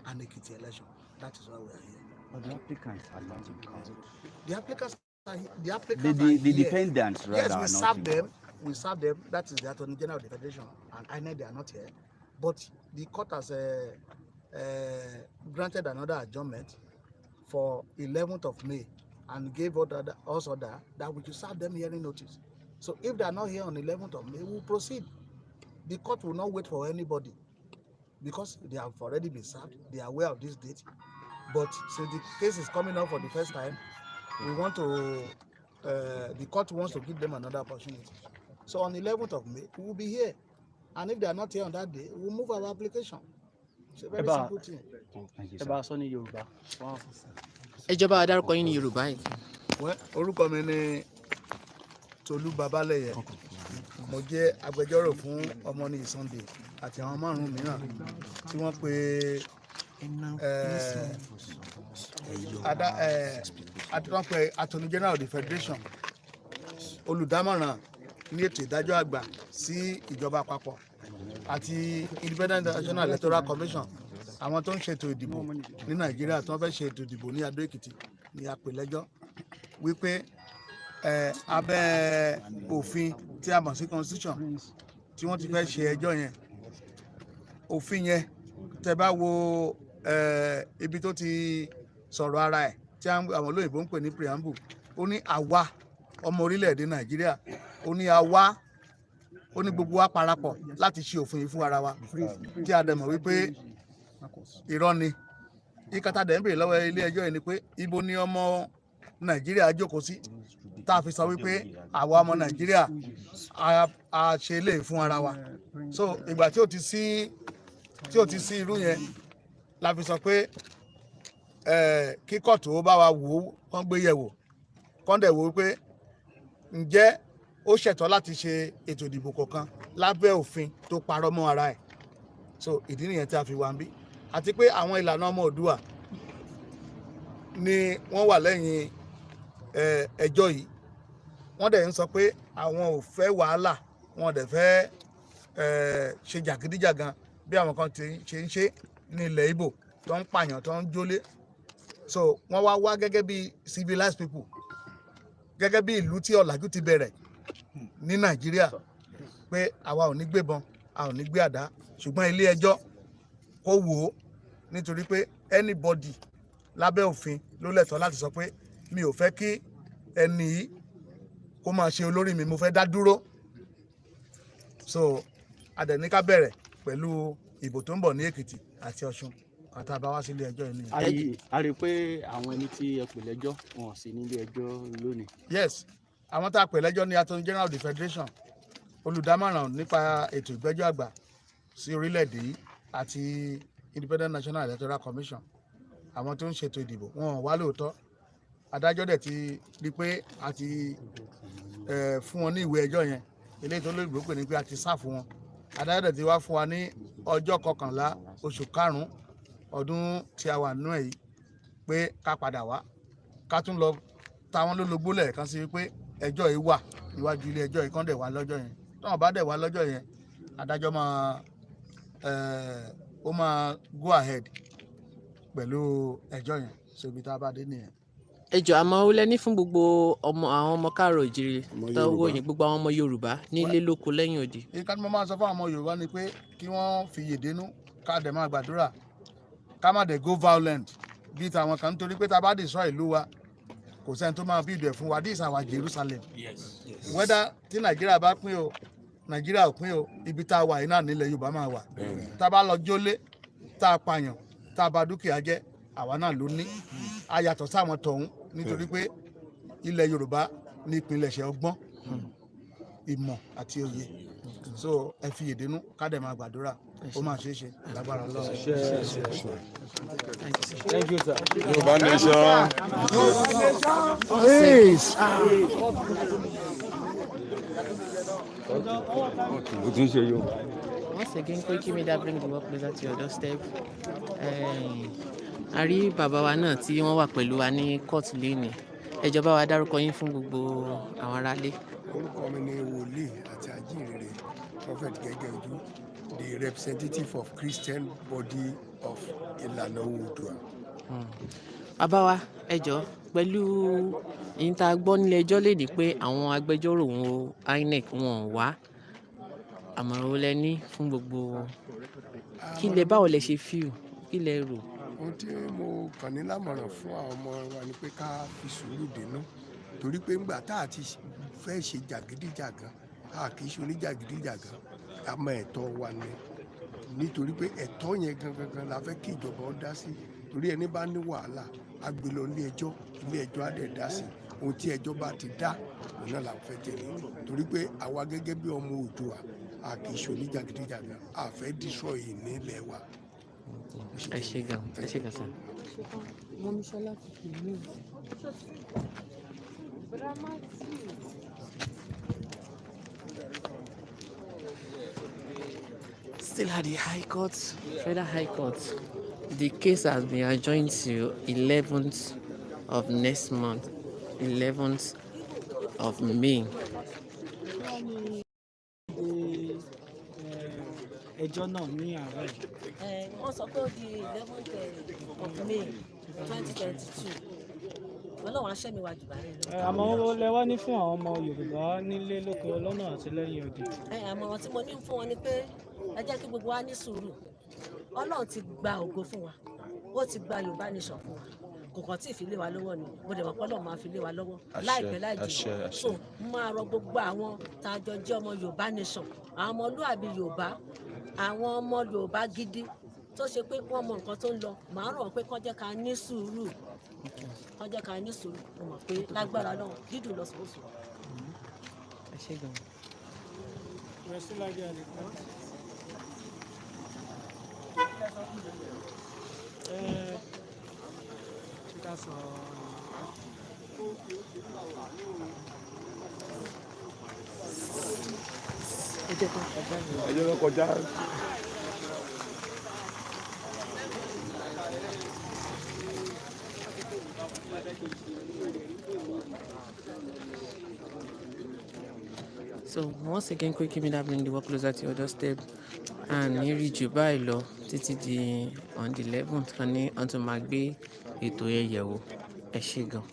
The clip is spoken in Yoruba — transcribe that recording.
and Ekiti election. That is why we are here. But the applicants are not in council. The applicants are the defendants rather. Yes, we serve them. We serve them. That is the Attorney General of the Federation, and I know they are not here. But the court has granted another adjournment for 11th of May and gave us order that we should serve them hearing notice. So if they are not here on 11th of May, we will proceed. The court will not wait for anybody because they have already been served. They are aware of this date. But since the case is coming up for the first time, we want to, the court wants to give them another opportunity. So on 11th of May, we will be here. And if they are not here on that day, we will move our application. It's a very simple thing. Ìjọba adárúkọ yín ní Yorùbá yìí. Orúkọ mi ni Tolu Bableye. Mo jẹ́ agbẹjọ́rò fún Ọmọnìyí Sunday àti àwọn márùn-ún mìíràn tí wọ́n pe Attorney General of the Federation, olùdámọ̀ràn ní ètò ìdájọ́ àgbà sí ìjọba àpapọ̀ àti Independent National Electoral Commission, àwọn tó ń ṣètò ìdìbò ní Nàìjíríà tó ń fẹ́ ṣe ètò ìdìbò ní Adó Èkìtì ní a pè lẹ́jọ́ wípé abẹ́ òfin tí a mọ̀ sí constitution tí wọ́n ti fẹ́ ṣe ẹjọ́ yẹn, òfin yẹn tẹ́ bá wo ibi tó ti sọ̀rọ̀ ara ẹ̀ tí àwọn olóyìnbó ń pè ní preamble, ó ní àwa ọmọ orílẹ̀-èdè Nàìjíríà, ó ní àwa, ó ní gbogbo wa parapọ̀ láti ṣe òfin yìí fún ara wa, tí a dẹ̀ mọ̀ wípé irọ́ ni. Ìkàtà dẹ̀ ń bèrè lọ́wọ́ ilé ẹjọ́ yìí ni pé ibo ni ọmọ Nàìjíríà jókòó sí tá a fi sọ wípé àwa ọmọ Nàìjíríà a ṣe lè fún ara wa. So ìgbà tí ó ti sí irú yẹn la fi sọ pé kí kóòtù ó bá wa wò ó, kán gbé yẹ̀ wò, kán dẹ̀ wò ó pé ǹjẹ́ ó ṣẹ̀tọ́ láti ṣe ètò ìdìbò kọ̀ọ̀kan lábẹ́ òfin tó parọ́ mọ́ ara ẹ̀. So ìdí nìyẹn tí a fi wà ń bí, àti pé àwọn ìlànà ọmọ Oòduà ni wọ́n wà lẹ́yìn ẹjọ́ yìí. Wọ́n dẹ̀ ń sọ pé àwọn ò fẹ́ wàhálà, wọn dẹ̀ fẹ́ ṣe jàgídíjàgan bí àwọn kan ṣe ń ṣe ní ilẹ̀ Ìgbò tó ń pààyàn tó ń jólé. So wọ́n wá gẹ́gẹ́ bí civilized people, gẹ́gẹ́ bí ìlú tí ọ̀làjú ti bẹ̀rẹ̀ ní Nàìjíríà, pé àwa ò ní gbébọn, a ò ní gbé àdá, ṣùgbọ́n ilé ẹjọ́ kó wò ó, nítorí pé anybody lábẹ́ òfin ló lẹ́tọ̀ọ́ láti sọ pé mi ò fẹ́ kí ẹni yìí kó máa ṣe olórí mi, mo fẹ́ dá dúró. So adẹ̀ní ká bẹ̀rẹ̀ pẹ̀lú ìbò tó ń bọ̀ ní Èkìtì àti Ọ̀ṣun àtàbá wá sí ilé ẹjọ́ yìí nìyẹn. A rí i pé àwọn ẹni tí ẹ pè lẹ́jọ́ wọn sì ní ilé ẹjọ́ lónìí. Yes, àwọn tá a pè lẹ́jọ́ ní Attorney General of the Federation, olùdámọ̀ràn nípa ètò ìgbẹ́jọ́ àgbà sí orílẹ̀-èdè yìí, àti Independent National Electoral Commission, àwọn tó ń ṣètò ìdìbò. Wọn wá lóòótọ́, adájọ́ dẹ̀ ti rí pé a ti fún wọn ní ìwé ẹjọ́ yẹn, eléyìí tó lóyìnbó pè ní pé a ti sáàfù wọn. Adájọ́ dẹ̀ ti wá fún wa ní ọjọ́ 11 oṣù karùn-ún ọdún tí a wà nínú ẹ̀ yìí pé ká padà wá, ká tún lọ ta wọ́n lólobó lẹ́ẹ̀kan sí pé ẹjọ́ yìí wà níwájú ilé ẹjọ́ yìí, kán dẹ̀ wá lọ́jọ́ yẹn. Tí wọ́n bá dẹ̀ wá lọ́jọ́ yẹn, adájọ́ máa go ahead pẹ̀lú ẹjọ́ yẹn. So ibi tá a bá dé nìyẹn. Ẹjọ́ àmọ́ ó lẹ́ní fún gbogbo àwọn ọmọ Kaaro Ìjire tó wò yín, gbogbo àwọn ọmọ Yorùbá nílé lóko lẹ́yìn odi. Ìka tí mo máa sọ fún àwọn ọmọ Yorùbá ni pé kí wọ́n fi yèdénú, ká dẹ̀ máa gbàdúrà, ká má dẹ̀ go violent bí tàwọn kan, nítorí pé tá a bá destroy ìlú wa kò sẹ́ni tó máa build ẹ̀ fún wa. This is our Jerusalem. Whether tí Nàìjíríà bá pín o, Nàìjíríà ò pín o, ibi tá a wà yìí náà nílẹ̀ Yorùbá máa wà. Tá a bá lọ jólé, tá a pààyàn, tá a bà dúkìá jẹ́, àwa náà ló ní. A yàtọ̀ sáwọn tọ̀hún, nítorí pé ilẹ̀ Yorùbá ní ìpilẹ̀ṣẹ̀ ọgbọ́n, ìmọ̀ àti òye. So ẹ fi yèdénú, ká dẹ̀ máa gbàdúrà, ó máa ṣeé ṣe lágbára Ọlọ́run. Thank you, sir. Yorùbá nation. Please. Once again, Koiki Media bring the work closer to your doorstep. A rí bàbá wa náà tí wọ́n wà pẹ̀lú wa ní kóòtù lénìí. Ẹ jọ̀ọ́ bá wa dárúkọ yín fún gbogbo àwọn aráalé. Orúkọ mi ni wòlíì àti ajíhìnrere Prophet Gẹ́gẹ́ Ojú the representative of Christian body of Ìlànà Oòduà. Bàbá wa ẹ jọ̀ọ́ pẹ̀lú ìyìn tá a gbọ́ nílé ẹjọ́ lédè pé àwọn agbẹjọ́rò wọn o INEC wọn ò wá àmọ̀ràn wo lẹ ní fún gbogbo kí lẹ báwo lẹ ṣe fíù kí lẹ rò. Ohun tí mo kàn ní lámọ̀ràn fún àwọn ọmọ wa ni pé ká fi sùúrù dénú torí pé ńgbà tá a ti fẹ́ ṣe jàgídíjàgan a kì í ṣe oníjàgídíjàgan àmọ́ ẹ̀tọ́ wa ni nítorí pé ẹ̀tọ́ yẹn gangan la fẹ́ kí ìjọba ó dá sí torí ẹni bá ní wàhálà a gbé lọ ilé ẹjọ́ á dẹ̀ dá sí ohun tí ẹjọ́ bá ti dá òun náà la fẹ́ tẹ̀lé torí pé àwa gẹ́gẹ́ bí ọmọ Oòduà a kì í ṣe oníjàgídíjàgan a fẹ́ destroy ìní ilẹ̀ wa. ẹ ṣé gan sir. Still at the High Court, Federal High Court. The case has been adjourned to 11th of next month, 11th of May. Ẹjọ́ náà ní àárọ̀. Wọ́n sọ pé ó di 11th of May 2022. Ọlọ́run á ṣẹ́mi wá jù báyìí lọ. Àmọ́ lẹ wá ní fún àwọn ọmọ Yorùbá nílé lóko lọ́nà àti lẹ́yìn odi. Àmọ̀ràn tí mo ní fún wọn ni pé ẹ jẹ́ kí gbogbo wa ní sùúrù. Ọlọ́run ti gba ògo fún wa, ó ti gba Yorùbá nation fún wa. Kò kàn tí ì fi lé wa lọ́wọ́ ni, mo dẹ̀ mọ̀ pé Ọlọ́run máa fi lé wa lọ́wọ́ láìpẹ́ láì jìnnà. So máa rọ gbogbo àwọn tá a jọ jẹ́ ọmọ Yorùbá nation, àwọn ọmọlúàbí Yorùbá, àwọn ọmọ Yorùbá gidi tó ṣe pé wọ́n mọ nǹkan tó ń lọ, màá rọ̀ pé kán jẹ́ ká ní sùúrù. Kán jẹ́ ká ní sùúrù, mo mọ̀ pé lágbára náà dídùn lọ sọ́sọ́. Ẹ ṣé gan. ẹ jẹ́ kó kọjá. So once again, quick media bring the work closer to your doorstep and ní rí jù báyìí lọ títí di on the 11th kan ní ọ̀tún máa gbé ètò yẹn yẹ̀wò. Ẹ ṣé gan.